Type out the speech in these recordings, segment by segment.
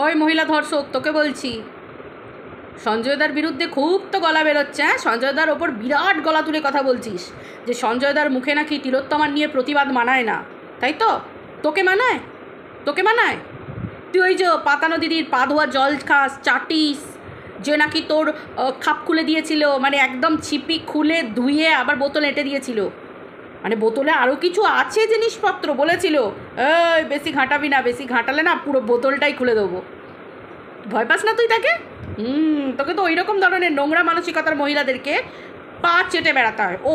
ওই মহিলা ধর্ষক তোকে বলছি, সঞ্জয়দার বিরুদ্ধে খুব তো গলা বেরোচ্ছে। হ্যাঁ, সঞ্জয়দার ওপর বিরাট গলা তুলে কথা বলছিস যে সঞ্জয়দার মুখে নাকি তিলোত্তমার নিয়ে প্রতিবাদ মানায় না, তাই তো? তোকে মানায়? তোকে মানায়? তুই ওই যে পাতানো দিদির পা ধোয়া জল খাস, চাটিস, যে নাকি তোর খাপ খুলে দিয়েছিল, মানে একদম ছিপি খুলে ধুয়ে আবার বোতল এঁটে দিয়েছিল, মানে বোতলে আরও কিছু আছে জিনিসপত্র বলেছিল, এই বেশি ঘাঁটাবি না, বেশি ঘাঁটালে না পুরো বোতলটাই খুলে দেবো। ভয় পাস না তুই তাকে? তোকে তো ওই রকম ধরনের নোংরা মানসিকতার মহিলাদেরকে পা চেটে বেড়াতে হয়। ও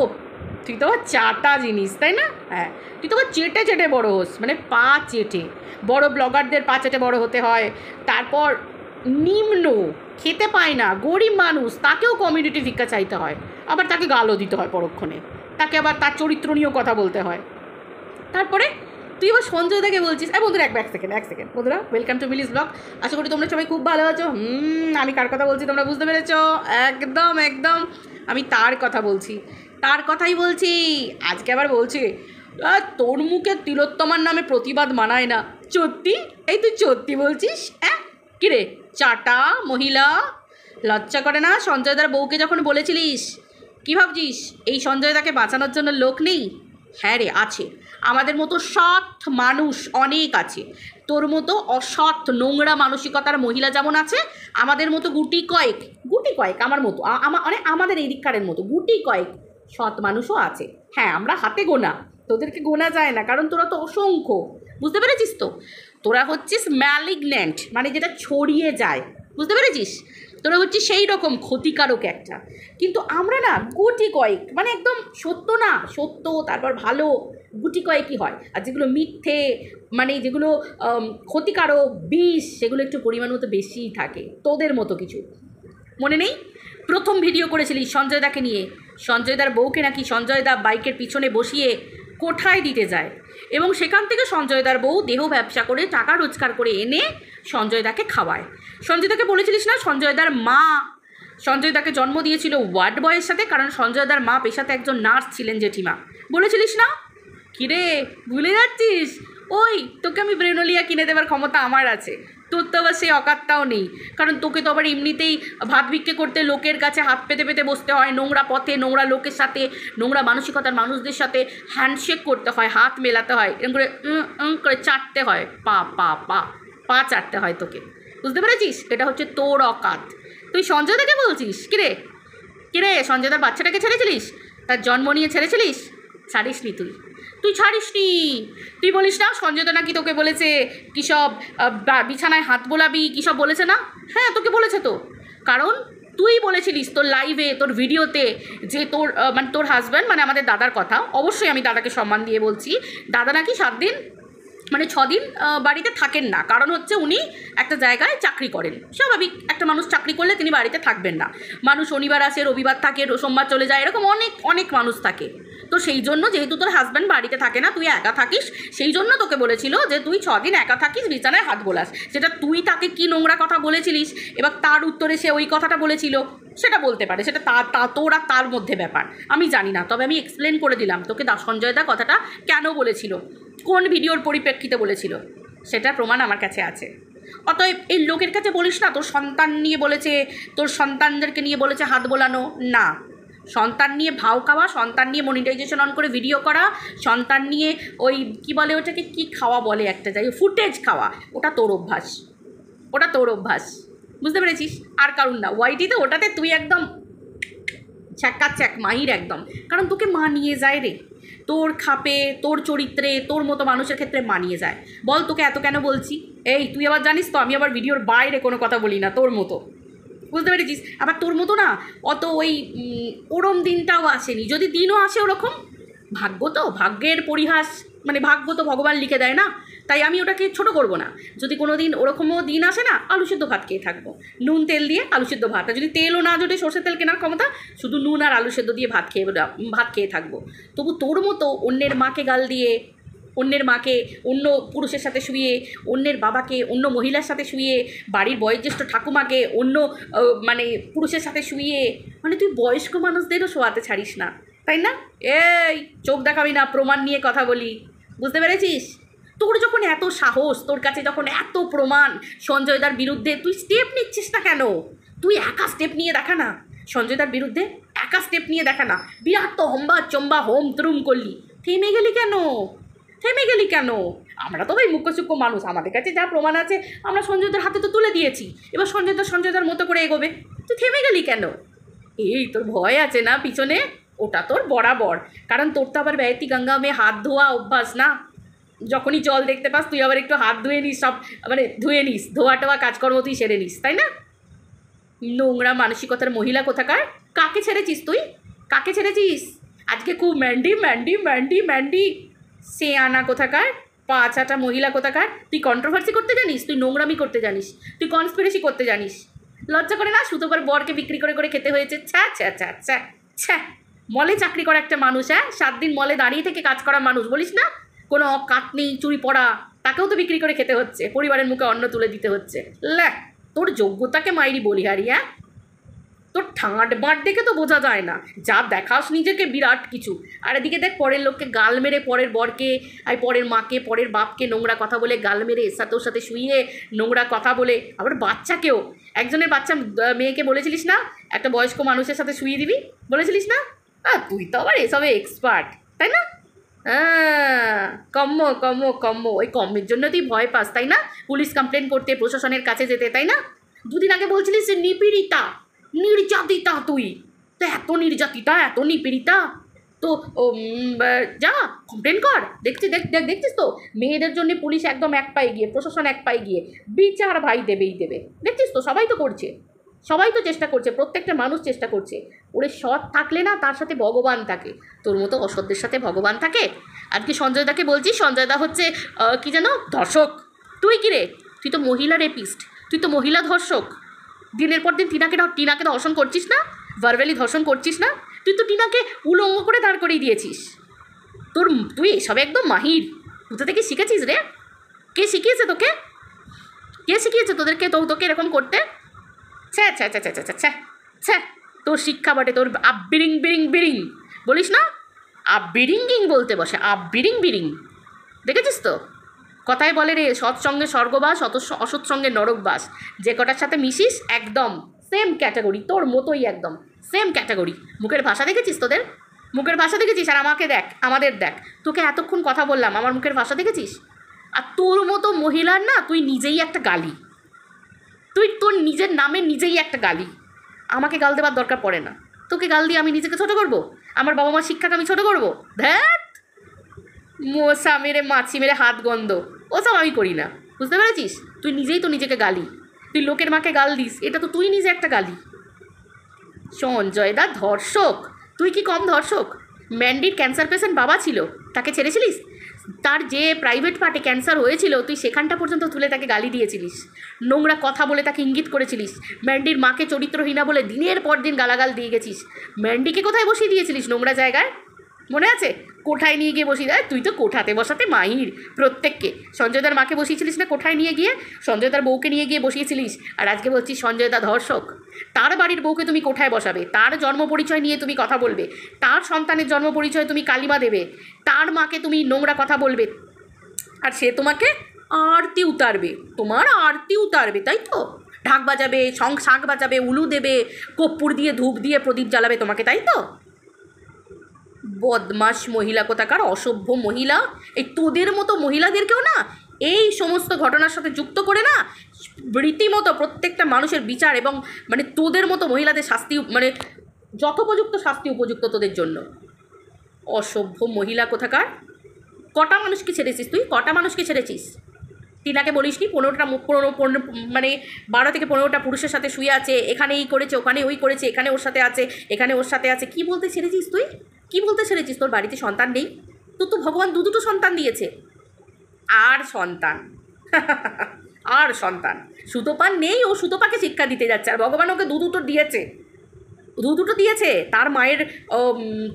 তুই তো চাটা জিনিস, তাই না? হ্যাঁ, তুই তো চেটে চেটে বড়ো হোস, মানে পা চেটে। বড় ব্লগারদের পা চেটে বড়ো হতে হয়, তারপর নিম্ন খেতে পায় না গরিব মানুষ তাকেও কমিউনিটি ভিক্ষা চাইতে হয়, আবার তাকে গালও দিতে হয় পরক্ষণে, তাকে আবার তার চরিত্র নিয়েও কথা বলতে হয়। তারপরে তুই এবার সঞ্জয়দাকে বলছিস। বন্ধুরা এক সেকেন্ড বন্ধুরা, ওয়েলকাম টু মিলিস ব্লগ। আশা করি তোমরা সবাই খুব ভালো আছো। আমি কার কথা বলছি তোমরা বুঝতে পেরেছো? একদম আমি তার কথা বলছি, তার কথাই বলছি। আজকে আবার বলছি তোর মুখে তিলোত্তমার নামে প্রতিবাদ মানায় না। সত্যি? এই তুই সত্যি বলছিস? হ্যাঁ কিরে চাটা মহিলা, লজ্জা করে না? সঞ্জয়দার বউকে যখন বলেছিলিস, কী ভাবছিস এই সঞ্জয়দাকে বাঁচানোর জন্য লোক নেই? হ্যাঁ রে, আছে। আমাদের মতো সৎ মানুষ অনেক আছে। তোর মতো অসৎ নোংরা মানসিকতার মহিলা যেমন আছে, আমাদের মতো গুটি কয়েক আমার মতো মানে আমাদের এই দিককারের মতো গুটি কয়েক সৎ মানুষও আছে। হ্যাঁ, আমরা হাতে গোনা, তোদেরকে গোনা যায় না, কারণ তোরা তো অসংখ্য। বুঝতে পেরেছিস তো? তোরা হচ্ছিস ম্যালিগন্যান্ট, মানে যেটা ছড়িয়ে যায়। বুঝতে পেরেছিস? তোরা হচ্ছে সেই রকম ক্ষতিকারক একটা। কিন্তু আমরা না গুটি কয়েক, মানে একদম সত্য না, সত্য তারপর ভালো গুটি কয়েকই হয়। আর যেগুলো মিথ্যে, মানে যেগুলো ক্ষতিকারক বিষ, সেগুলো একটু পরিমাণ মতো বেশিই থাকে। তোদের মতো কিছু মনে নেই? প্রথম ভিডিও করেছিলি সঞ্জয়দাকে নিয়ে, সঞ্জয়দার বউকে নাকি সঞ্জয়দা বাইকের পিছনে বসিয়ে কোঠায় দিতে যায়, এবং সেখান থেকে সঞ্জয়দার বউ দেহ ব্যবসা করে টাকা রোজগার করে এনে সঞ্জয়দাকে খাওয়ায়। সঞ্জয়দাকে বলেছিলিস না সঞ্জয়দার মা সঞ্জয়দাকে জন্ম দিয়েছিল ওয়ার্ড বয়ের সাথে, কারণ সঞ্জয়দার মা পেশাতে একজন নার্স ছিলেন, জেঠিমা। বলেছিলিস না? কিরে ভুলে যাচ্ছিস? ওই তোকে আমি ব্রেনোলিয়া কিনে দেওয়ার ক্ষমতা আমার আছে, তোর তো আবার সেই অকাতটাও নেই, কারণ তোকে তো আবার এমনিতেই ভাত ভিক্ষে করতে লোকের কাছে হাত পেতে পেতে বসতে হয়, নোংরা পথে নোংরা লোকের সাথে, নোংরা মানসিকতার মানুষদের সাথে হ্যান্ডশেক করতে হয়, হাত মেলাতে হয়, এরকম করে করে চাটতে হয়, পা পা পা পা চাটতে হয় তোকে। বুঝতে পেরেছিস? এটা হচ্ছে তোর অকাত। তুই সঞ্জয়দাকে বলছিস? কিরে সঞ্জয়দার বাচ্চাটাকে ছেড়েছিলিস? তার জন্ম নিয়ে ছেড়েছিলিস? ছাড়িসনি তুই ছাড়িসনি। তুই বলিস না সঞ্জয়দা নাকি তোকে বলেছে কী সব বিছানায় হাত বোলাবি, কী সব বলেছে না? হ্যাঁ তোকে বলেছে তো, কারণ তুই বলেছিলিস তোর লাইভে, তোর ভিডিওতে, যে তোর মানে তোর হাজব্যান্ড, মানে আমাদের দাদার কথা, অবশ্যই আমি দাদাকে সম্মান দিয়ে বলছি, দাদা নাকি 7 দিন মানে 6 দিন বাড়িতে থাকেন না, কারণ হচ্ছে উনি একটা জায়গায় চাকরি করেন। স্বাভাবিক, একটা মানুষ চাকরি করলে তিনি বাড়িতে থাকবেন না। মানুষ শনিবার আসে, রবিবার থাকে, সোমবার চলে যায়, এরকম অনেক মানুষ থাকে। তো সেই জন্য যেহেতু তোর হাজব্যান্ড বাড়িতে থাকে না, তুই একা থাকিস, সেই জন্য তোকে বলেছিল যে তুই 6 দিন একা থাকিস, বিছানায় হাত বোলাস। সেটা তুই তাকে কি নোংরা কথা বলেছিলিস, এবার তার উত্তরে সে ওই কথাটা বলেছিল, সেটা বলতে পারে, সেটা তোর আর তার মধ্যে ব্যাপার, আমি জানি না। তবে আমি এক্সপ্লেন করে দিলাম তোকে সঞ্জয়দা কথাটা কেন বলেছিল, কোন ভিডিওর পরিপ্রেক্ষিতে বলেছিল, সেটার প্রমাণ আমার কাছে আছে। অতএব এই লোকের কাছে বলিস না তোর সন্তান নিয়ে বলেছে, তোর সন্তানদেরকে নিয়ে বলেছে হাত বোলানো। না, সন্তান নিয়ে ভাও খাওয়া, সন্তান নিয়ে মনিটাইজেশন অন করে ভিডিও করা, সন্তান নিয়ে ওই কি বলে ওটাকে, কি খাওয়া বলে একটা জায়গায়, ফুটেজ খাওয়া, ওটা তোর অভ্যাস। বুঝতে পেরেছিস? আর কারণ না। ওয়াইটিতে ওটাতে তুই একদম ছ্যাক মাহির একদম, কারণ তোকে মানিয়ে যায় রে, তোর খাপে, তোর চরিত্রে, তোর মতো মানুষের ক্ষেত্রে মানিয়ে যায়। বল তোকে এত কেন বলছি? এই তুই আবার জানিস তো আমি আবার ভিডিওর বাইরে কোনো কথা বলি না তোর মতো। বুঝতে পেরেছিস? আবার তোর মতো না অত ওই ওরম দিনটাও আসেনি, যদি দিনও আসে ওরকম, ভাগ্য তো, ভাগ্যের পরিহাস, মানে ভাগ্য তো ভগবান লিখে দেয় না, তাই আমি ওটাকে ছোটো করবো না। যদি কোনো দিন ওরকমও দিন আসে না, আলু সেদ্ধ ভাত খেয়ে থাকবো, নুন তেল দিয়ে আলু সেদ্ধ ভাত, আর যদি তেলও না জোটে, সর্ষের তেল কেনার ক্ষমতা, শুধু নুন আর আলু সেদ্ধ দিয়ে ভাত খেয়ে থাকবো। তবু তোর মতো অন্যের মাকে গাল দিয়ে, অন্যের মাকে অন্য পুরুষের সাথে শুয়ে, অন্যের বাবাকে অন্য মহিলার সাথে শুয়ে, বাড়ির বয়োজ্যেষ্ঠ ঠাকুমাকে অন্য মানে পুরুষের সাথে শুয়ে, মানে তুই বয়স্ক মানুষদেরও শোয়াতে ছাড়িস না, তাই না? এই চোখ দেখাবি না, প্রমাণ নিয়ে কথা বলি। বুঝতে পেরেছিস? তোর যখন এত সাহস, তোর কাছে যখন এত প্রমাণ সঞ্জয়দার বিরুদ্ধে, তুই স্টেপ নিচ্ছিস না কেন? তুই একা স্টেপ নিয়ে দেখা না সঞ্জয়দার বিরুদ্ধে, একা স্টেপ নিয়ে দেখা না। বিরাট তো হম্বা চম্বা হোম তুরুম করলি, থেমে গেলি কেন? থেমে গেলি কেন? আমরা তো ভাই মুখ্যসূক্ষ্ম মানুষ, আমাদের কাছে যা প্রমাণ আছে আমরা সঞ্জয়দার হাতে তো তুলে দিয়েছি। এবার সঞ্জয়দার মতো করে এগোবে। তুই থেমে গেলি কেন? এই তোর ভয় আছে না পিছনে, ওটা তোর বরাবর। কারণ তোর তো আবার ব্যয়তি গঙ্গা মেয়ে হাত ধোয়া অভ্যাস না। যখনই জল দেখতে পাস তুই আবার একটু হাত ধুয়ে নিস, সব মানে ধুয়ে নিস, ধোয়া টোয়া কাজকর্ম তুই সেরে নিস, তাই না? নোংরা মানসিকতার মহিলা কোথাকার। কাকে ছেড়েছিস তুই? কাকে ছেড়েছিস? আজকে খুব ম্যান্ডি ম্যান্ডি ম্যান্ডি ম্যান্ডি সে আনা কোথাকার, পাঁচাটা মহিলা কোথাকার। তুই কন্ট্রোভার্সি করতে জানিস, তুই নোংরামি করতে জানিস, তুই কনস্পিরেসি করতে জানিস। লজ্জা করে না? সুতোবার বরকে বিক্রি করে করে খেতে হয়েছে। ছ্যা ছ্যা ছ্যা ছ্যা ছ্যা। মলে চাকরি করা একটা মানুষ, হ্যাঁ 7 দিন মলে দাঁড়িয়ে থেকে কাজ করা মানুষ, বলিস না কোনো কাটনি চুরি পড়া, তাকেও তো বিক্রি করে খেতে হচ্ছে, পরিবারের মুখে অন্ন তুলে দিতে হচ্ছে। ল্যাক, তোর যোগ্যতাকে মাইরি বলিহারি। হ্যাঁ, তোর ঠাঁট বাঁট দেখে তো বোঝা যায় না, যা দেখাস নিজেকে বিরাট কিছু। আর এদিকে দেখ, পরের লোককে গাল মেরে, পরের বরকে আর পরের মাকে পরের বাপকে নোংরা কথা বলে গাল মেরে, এর সাথে ওর সাথে শুয়ে নোংরা কথা বলে, আবার বাচ্চাকেও, একজনের বাচ্চা মেয়েকে বলেছিলিস না একটা বয়স্ক মানুষের সাথে শুয়ে দিবি, বলেছিলিস না? তুই তো আবার এসবে এক্সপার্ট, তাই না? হ্যাঁ, কম্ম কম্ম কম্ম, ওই কম্মের জন্য তুই ভয় পাস, তাই না? পুলিশ কমপ্লেন করতে, প্রশাসনের কাছে যেতে, তাই না? দুদিন আগে বলছিলিস যে নিপীড়িতা, নির্যাতিতা। তুই তো এত নির্যাতিতা, এত নিপীড়িতা, তো যা কমপ্লেন কর। দেখছিস তো মেয়েদের জন্য পুলিশ একদম এক পায়ে গিয়ে, প্রশাসন এক পায়ে গিয়ে, বিচার ভাই দেবেই দেবে। দেখছিস তো, সবাই তো করছে, সবাই তো চেষ্টা করছে, প্রত্যেকটা মানুষ চেষ্টা করছে। ওরে সৎ থাকলে না তার সাথে ভগবান থাকে, তোর মতো অসৎদের সাথে ভগবান থাকে। আজকে সঞ্জয়দাকে বলছি, সঞ্জয়দা হচ্ছে কি যেন ধর্ষক। তুই কি রে? তুই তো মহিলা রেপিস্ট, তুই তো মহিলা ধর্ষক। দিনের পর দিন টিনাকে ধর্ষণ করছিস না, ভার্বালি ধর্ষণ করছিস না? তুই তো টিনাকে উলঙ্গ করে দাঁড় করিয়ে দিয়েছিস। তুই এসবে একদম মাহির। কোথা থেকে শিখেছিস রে? কে শিখিয়েছে তোকে? কে শিখিয়েছে তোকে এরকম করতে? ছ্যা ছ্যা ছ্যা ছ্যা ছ্যা ছ্যা। তোর শিক্ষা বটে, তোর বিরিং বিরিং বিরিং বলিস না, বিরিং বলতে বসে, বিরিং। দেখেছিস তো, কথায় বলে রে, সৎ সঙ্গে স্বর্গবাস, অসৎ সঙ্গে নরকবাস। যে কটার সাথে মিশিস একদম সেম ক্যাটাগরি, তোর মতোই একদম সেম ক্যাটাগরি। মুখের ভাষা দেখেছিস? তোদের মুখের ভাষা দেখেছিস? আর আমাকে দেখ, আমাদের দেখ, তোকে এতক্ষণ কথা বললাম, আমার মুখের ভাষা দেখেছিস? আর তোর মতো মহিলার না, তুই নিজেই একটা গালি, তুই তোর নিজের নামে নিজেই একটা গালি। আমাকে গাল দেবার দরকার পড়ে না। তোকে গাল দিয়ে আমি নিজেকে ছোটো করবো? আমার বাবা মার শিক্ষাকে আমি ছোটো করবো? ধ্যাত, মশা মেরে মাছি মেরে হাত গন্ধ, ওসব আমি করি না, বুঝতে পেরেছিস? তুই নিজেই তো নিজেকে গালি, তুই লোকের মাকে গাল দিস, এটা তো তুই নিজে একটা গালি। সঞ্জয়দা ধর্ষক, তুই কি কম ধর্ষক? ম্যান্ডির ক্যান্সার পেশেন্ট বাবা ছিল, তাকে ছেড়েছিলিস? তার যে প্রাইভেট পার্টে ক্যান্সার হয়েছিল, তুই সেখানটা পর্যন্ত তুলে তাকে গালি দিয়েছিলিস, নোংরা কথা বলে তাকে ইঙ্গিত করেছিলিস। ম্যান্ডির মাকে চরিত্রহীনা বলে দিনের পর দিন গালাগাল দিয়ে গেছিস। ম্যান্ডিকে কোথায় বসিয়ে দিয়েছিলিস? নোংরা জায়গায়, মনে আছে? কোঠায় নিয়ে গিয়ে বসিয়ে দেয়। তুই তো কোঠাতে বসাতে মাহির প্রত্যেককে। সঞ্জয়দার মাকে বসিয়েছিলিস না কোঠায় নিয়ে গিয়ে? সঞ্জয়দার বউকে নিয়ে গিয়ে বসিয়েছিলিস। আর আজকে বলছিস সঞ্জয়দা ধর্ষক। তার বাড়ির বউকে তুমি কোঠায় বসাবে, তার জন্ম পরিচয় নিয়ে তুমি কথা বলবে, তার সন্তানের জন্ম পরিচয় তুমি কালিমা দেবে, তার মাকে তুমি নোংরা কথা বলবে, আর সে তোমাকে আরতি উতারবে, তোমার আরতি উতারবে, তাই তো? ঢাক বাজাবে, শাঁখ বাজাবে, উলু দেবে, কর্পূর দিয়ে ধূপ দিয়ে প্রদীপ জ্বালাবে তোমাকে, তাই তো? বদমাস মহিলা কোথাকার, অসভ্য মহিলা। এই তোদের মতো মহিলাদেরকেও না এই সমস্ত ঘটনার সাথে যুক্ত করে না রীতিমতো প্রত্যেকটা মানুষের বিচার, এবং মানে তোদের মতো মহিলাদের শাস্তি, মানে যথোপযুক্ত শাস্তি উপযুক্ত তোদের জন্য। অসভ্য মহিলা কোথাকার। কটা মানুষকে ছেড়েছিস তুই? কটা মানুষকে ছেড়েছিস? টিনাকে বলিস নি 15টা মানে 12 থেকে 15টা পুরুষের সাথে শুয়ে আছে, এখানে এই করেছে, ওখানে ওই করেছে, এখানে ওর সাথে আছে, এখানে ওর সাথে আছে, কি বলতে ছেড়েছিস তুই? কি বলতে ছেড়েছিস? তোর বাড়িতে সন্তান নেই? তোর তো ভগবান দুটো সন্তান দিয়েছে। আর সন্তান আর সন্তান, সুতোপান নেই, ও সুতোপাকে শিক্ষা দিতে যাচ্ছে, আর ভগবান ওকে দুটো দিয়েছে।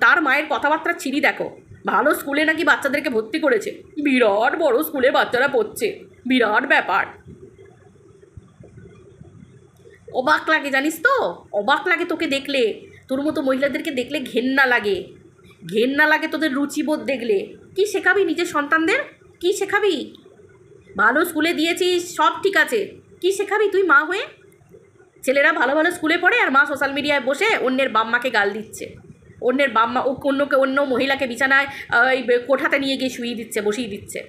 তার মায়ের কথাবার্তা ছিঁড়ি দেখো। ভালো স্কুলে নাকি বাচ্চাদেরকে ভর্তি করেছে, বিরাট বড় স্কুলে বাচ্চারা পড়ছে, বিরাট ব্যাপার। অবাক লাগে, জানিস তো, অবাক লাগে তোকে দেখলে, তোর মতো মহিলাদেরকে দেখলে ঘেন্না লাগে তোদের রুচিবোধ দেখলে। কি শেখাবি নিজের সন্তানদের? কি শেখাবি? ভালো স্কুলে দিয়েছিস, সব ঠিক আছে, কি শেখাবি তুই মা হয়ে? ছেলেরা ভালো ভালো স্কুলে পড়ে আর মা সোশ্যাল মিডিয়ায় বসে অন্যের বাম্মাকে গাল দিচ্ছে, অন্যের বাম্মা ও অন্য মহিলাকে বিছানায় এই কোঠাতে নিয়ে গিয়ে শুইয়ে দিচ্ছে, বসিয়ে দিচ্ছে।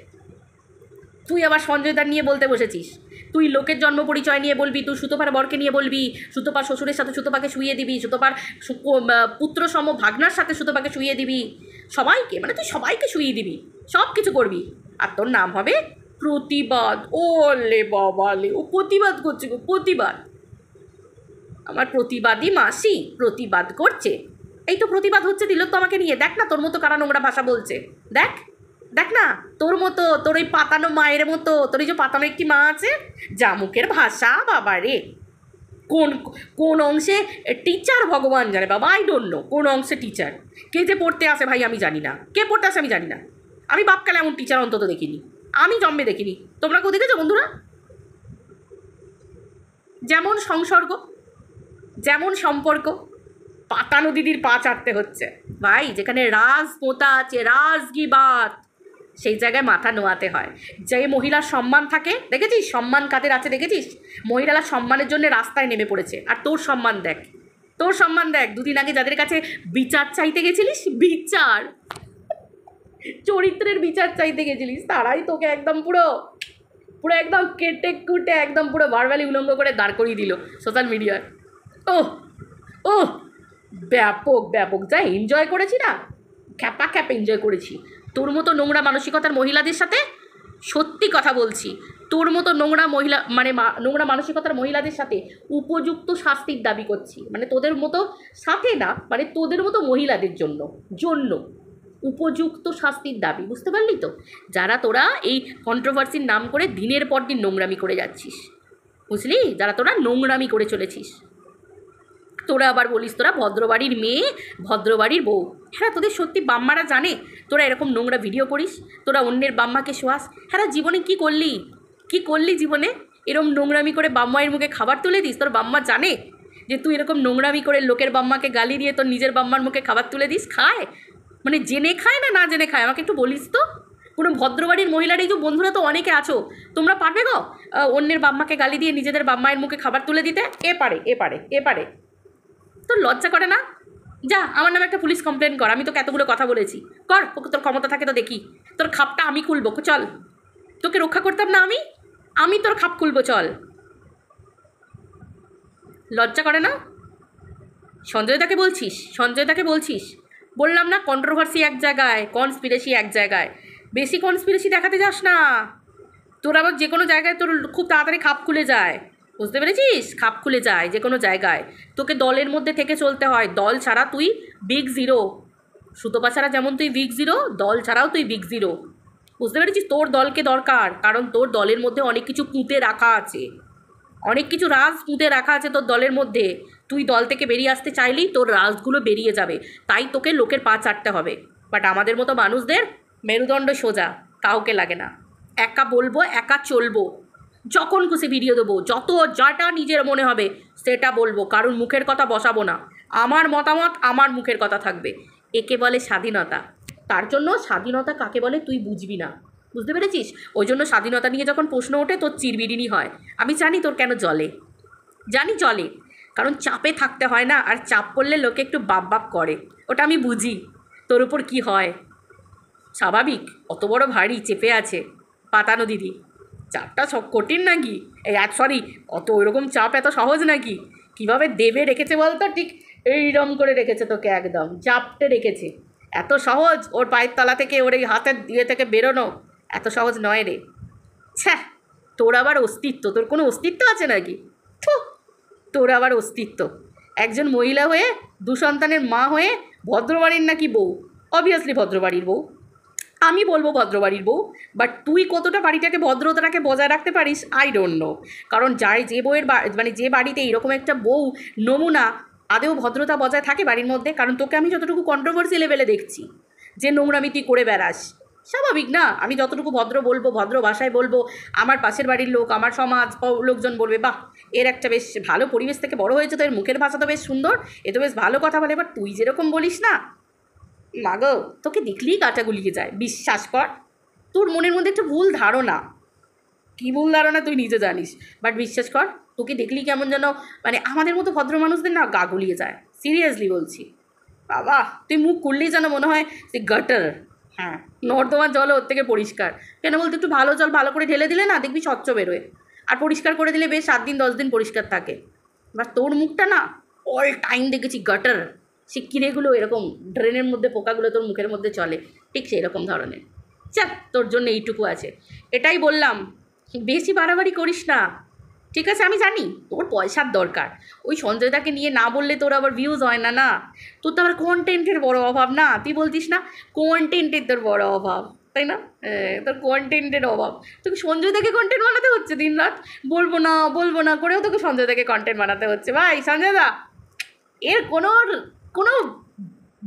তুই আবার সঞ্জয়দার নিয়ে বলতে বসেছিস, তুই লোকের জন্ম পরিচয় নিয়ে বলবি, তুই সুতোপার বরকে নিয়ে বলবি, সুতোপার শ্বশুরের সাথে সুতোপাকে শুইয়ে দিবি, সুতোপার পুত্র সম ভাগনার সাথে সুতোপাকে শুইয়ে দিবি, সবাইকে, মানে তুই সবাইকে শুইয়ে দিবি, সব কিছু করবি, আর তোর নাম হবে প্রতিবাদ। ওলে বাবালে, ও প্রতিবাদ করছে গো, প্রতিবাদ। আমার প্রতিবাদী মাসি প্রতিবাদ করছে, এই তো প্রতিবাদ হচ্ছে তিলোত্তমাকে নিয়ে। দেখ না তোর মতো কারা নোংরা ভাষা বলছে, দেখ দেখ না তোর মতো, তোর ওই পাতানো মায়ের মতো, তোর এই যে পাতানো একটি মা আছে, যা মুখের ভাষা বাবা রে। কোন কোন অংশে টিচার ভগবান জানে বাবা, আই ডোন্ট নো কোন অংশে টিচার। কে যে পড়তে আসে ভাই আমি জানি না, কে পড়তে আসে আমি জানি না। আমি বাপকালে এমন টিচার অন্তত দেখিনি, আমি জন্মে দেখিনি। তোমরা কেউ দেখেছো বন্ধুরা? যেমন সংসর্গ, যেমন সম্পর্ক, পাতানো দিদির পা চাটতে হচ্ছে ভাই। যেখানে রাজ পোতা আছে, রাজগিবাত, সেই জায়গায় মাথা নোয়াতে হয়। যে মহিলার সম্মান থাকে, দেখেছিস সম্মান কাদের আছে দেখেছিস? মহিলারা সম্মানের জন্য রাস্তায় নেমে পড়েছে। আর তোর সম্মান দেখ, তোর সম্মান দেখ। দুদিন আগে যাদের কাছে বিচার চাইতে গেছিলিস, বিচার, চরিত্রের বিচার চাইতে গেছিলিস, তারাই তোকে একদম পুরো পুরো একদম কেটে কুটে একদম পুরো বারবালি উলঙ্গ করে দাঁড় করিয়ে দিল সোশ্যাল মিডিয়ায়। ওহ ওহ, ব্যাপক ব্যাপক, যা এনজয় করেছি না, খ্যাপা খ্যাপ এনজয় করেছি। তোর মতো নোংরা মানসিকতার মহিলাদের সাথে, সত্যি কথা বলছি, তোর মতো নোংরা মহিলা মানে নোংরা মানসিকতার মহিলাদের সাথে উপযুক্ত শাস্তির দাবি করছি। মানে তোদের মতো সাথে না, মানে তোদের মতো মহিলাদের জন্য জন্য উপযুক্ত শাস্তির দাবি, বুঝতে পারলি তো? যারা তোরা এই কন্ট্রোভার্সির নাম করে দিনের পর দিন নোংরামি করে যাচ্ছিস, বুঝলি? যারা তোরা নোংরামি করে চলেছিস, তোরা আবার বলিস তোরা ভদ্রবাড়ির মেয়ে, ভদ্রবাড়ির বউ। হ্যাঁ, তোদের সত্যি বাম্মারা জানে তোরা এরকম নোংরা ভিডিও করিস, তোরা অন্যের বাম্মাকে শোয়াস। হ্যাঁ, জীবনে কি করলি, কি করলি জীবনে? এরকম নোংরামি করে বাম্মায়ের মুখে খাবার তুলে দিস? তোর বাম্মা জানে যে তুই এরকম নোংরামি করে লোকের বাম্মাকে গালি দিয়ে তোর নিজের বাম্মার মুখে খাবার তুলে দিস? খায়, মানে জেনে খায় না না জেনে খায়? আমাকে একটু বলিস তো। কোনো ভদ্রবাড়ির মহিলার, এই যে বন্ধুরা তো অনেকে আছো, তোমরা পারবে গো অন্যের বাম্মাকে গালি দিয়ে নিজেদের বাম্মায়ের মুখে খাবার তুলে দিতে? এ পারে, এ পারে, এ পারে। তোর লজ্জা করে না? যা আমার নামে একটা পুলিশ কমপ্লেন কর। আমি তোকে এতগুলো কথা বলেছি, কর, তোর ক্ষমতা থাকে তো দেখি। তোর খাপটা আমি খুলবো, চল। তোকে রক্ষা করতাম না আমি? আমি তোর খাপ খুলবো, চল। লজ্জা করে না? সঞ্জয়দাকে বলছিস, সঞ্জয়দাকে বলছিস। বললাম না, কন্ট্রোভার্সি এক জায়গায়, কনস্পিরেসি এক জায়গায়। বেশি কনস্পিরেসি দেখাতে যাস না। তোর আবার যে কোনো জায়গায় তোর খুব তাড়াতাড়ি খাপ খুলে যায়, বুঝতে পেরেছিস? খাপ খুলে যায় যে কোনো জায়গায়। তোকে দলের মধ্যে থেকে চলতে হয়, দল ছাড়া তুই বিগ জিরো। সুতোপা ছাড়া যেমন তুই বিগ জিরো, দল ছাড়াও তুই বিগ জিরো, বুঝতে পেরেছিস? তোর দলকে দরকার, কারণ তোর দলের মধ্যে অনেক কিছু পুঁতে রাখা আছে, অনেক কিছু রাজ পুঁতে রাখা আছে তোর দলের মধ্যে। তুই দল থেকে বেরিয়ে আসতে চাইলেই তোর রাজগুলো বেরিয়ে যাবে, তাই তোকে লোকের পা চাটতে হবে। বাট আমাদের মতো মানুষদের মেরুদণ্ড সোজা, কাউকে লাগে না। একা বলবো, একা চলবো, যখন খুশি ভিডিও দেবো, যত যাটা নিজের মনে হবে সেটা বলবো, কারণ মুখের কথা বসাবো না। আমার মতামত, আমার মুখের কথা থাকবে। একে বলে স্বাধীনতা। তার জন্য স্বাধীনতা কাকে বলে তুই বুঝবি না, বুঝতে পেরেছিস? ওই জন্য স্বাধীনতা নিয়ে যখন প্রশ্ন ওঠে তোর চিরবিরিনি হয়। আমি জানি তোর কেন জলে, জানি জলে, কারণ চাপে থাকতে হয় না, আর চাপ পড়লে লোকে একটু বাপ বাপ করে, ওটা আমি বুঝি। তোর উপর কি হয় স্বাভাবিক, অত বড় ভারী চেপে আছে পাতানো দিদি, চাপটা সব কঠিন নাকি? সরি, অত ওইরকম চাপ এত সহজ নাকি? কিভাবে দেবে রেখেছে বলতো, ঠিক এইরকম করে রেখেছে তোকে, একদম চাপটে রেখেছে। এত সহজ ওর পায়ের তলা থেকে, ওর এই হাতের দিয়ে থেকে বেরোনো এত সহজ নয় রে। ছ্যা, তোর আবার অস্তিত্ব, তোর কোনো অস্তিত্ব আছে নাকি? তোর আবার অস্তিত্ব, একজন মহিলা হয়ে, দুসন্তানের মা হয়ে, ভদ্রবাড়ির নাকি বউ, অবভিয়াসলি ভদ্রবাড়ির বউ, আমি বলবো ভদ্রবাড়ির বউ। বাট তুই কতটা বাড়িটাকে, ভদ্রতাটাকে বজায় রাখতে পারিস আই ডোন্ট নো। কারণ যে বউয়ের মানে যে বাড়িতে এইরকম একটা বউ নমুনা, আদেও ভদ্রতা বজায় থাকে বাড়ির মধ্যে? কারণ তোকে আমি যতটুকু কন্ট্রোভার্সি লেভেলে দেখছি, যে নোংরামি তুই করে বেড়াস, স্বাভাবিক না? আমি যতটুকু ভদ্র বলবো, ভদ্র ভাষায় বলবো, আমার পাশের বাড়ির লোক, আমার সমাজ লোকজন বলবে বাহ, এর একটা বেশ ভালো পরিবেশ থেকে বড় হয়েছে, তো এর মুখের ভাষা তো বেশ সুন্দর, এ তো বেশ ভালো কথা বলে। এবার তুই যেরকম বলিস না, মাগো, তোকে দেখলেই গাটা গুলিয়ে যায়। বিশ্বাস কর, তোর মনের মধ্যে একটা ভুল ধারণা, কী ভুল ধারণা তুই নিজে জানিস। বাট বিশ্বাস কর, তোকে দেখলি কেমন যেন মানে আমাদের মতো ভদ্র মানুষদের না গা গুলিয়ে যায়, সিরিয়াসলি বলছি। বাবা, তুই মুখ খুললেই যেন মনে হয় সে গাটার। হ্যাঁ, নর্দমার জল ওর থেকে পরিষ্কার। কেন বলতে, একটু ভালো জল ভালো করে ঢেলে দিলে না দেখবি স্বচ্ছ বেরোয়, আর পরিষ্কার করে দিলে বেশ 7 দিন 10 দিন পরিষ্কার থাকে। বা তোর মুখটা না অল টাইম দেখেছি গাটার, সে কিরেগুলো এরকম ড্রেনের মধ্যে পোকাগুলো তোর মুখের মধ্যে চলে, ঠিক সেরকম ধরনের। চাপ, তোর জন্য এইটুকু আছে, এটাই বললাম। বেশি বাড়াবাড়ি করিস না, ঠিক আছে? আমি জানি তোর পয়সার দরকার, ওই সঞ্জয়দাকে নিয়ে না বললে তোর আবার ভিউজ হয় না। না, তোর তো আবার কন্টেন্টের বড় অভাব না, তুই বলতিস না কন্টেন্টের তোর বড় অভাব, তাই না? তোর কন্টেন্টের অভাব, তোকে সঞ্জয়দাকে কন্টেন্ট বানাতে হচ্ছে দিন রাত, বলবো না করেও তোকে সঞ্জয়দাকে কন্টেন্ট বানাতে হচ্ছে। ভাই সঞ্জয়দা, এর কোনো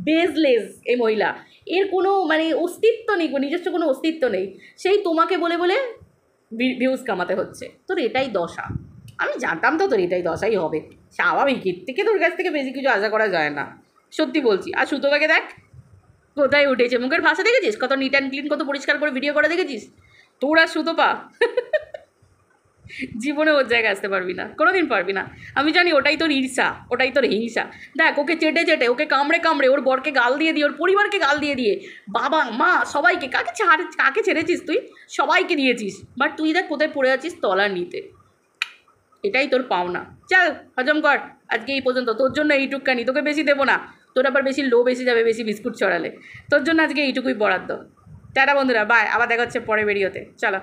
বেজলেস এই মহিলা, এর কোনো মানে অস্তিত্ব নেই, নিজস্ব কোনো অস্তিত্ব নেই, সেই তোমাকে বলে বলে ভিউজ কামাতে হচ্ছে। তোর এটাই দশা, আমি জানতাম তো তোর এটাই দশাই হবে, স্বাভাবিক। এর থেকে তোর কাছ থেকে বেশি কিছু আশা করা যায় না, সত্যি বলছি। আর সুতোটাকে দেখ কোথায় উঠেছে, মুখের ভাষা দেখেছিস কত নিট অ্যান্ড ক্লিন, কত পরিষ্কার করে ভিডিও করে দেখেছিস? তোর আর সুতোপা জীবনে ওর জায়গায় আসতে পারবি না, কোনো দিন পারবি না। আমি জানি ওটাই তোর ঈর্ষা, ওটাই তোর হিংসা। দেখ, ওকে চেটে ওকে কামড়ে ওর বরকে গাল দিয়ে ওর পরিবারকে গাল দিয়ে বাবা মা সবাইকে, কাকে ছেড়েছিস তুই? সবাইকে দিয়েছিস। বাট তুই দেখ কোথায় পড়ে আছিস, তলার নিতে। এটাই তোর পাওনা। চল হজম কর, আজকে এই পর্যন্ত। তোর জন্য এইটুকখানি, তোকে বেশি দেবো না, তোর আবার বেশি লো বেশি যাবে বেশি বিস্কুট ছড়ালে। তোর জন্য আজকে এইটুকুই বরাদ্দ। টাটা বন্ধুরা, বাই, আবার দেখা হচ্ছে পরে ভিডিওতে, চলো।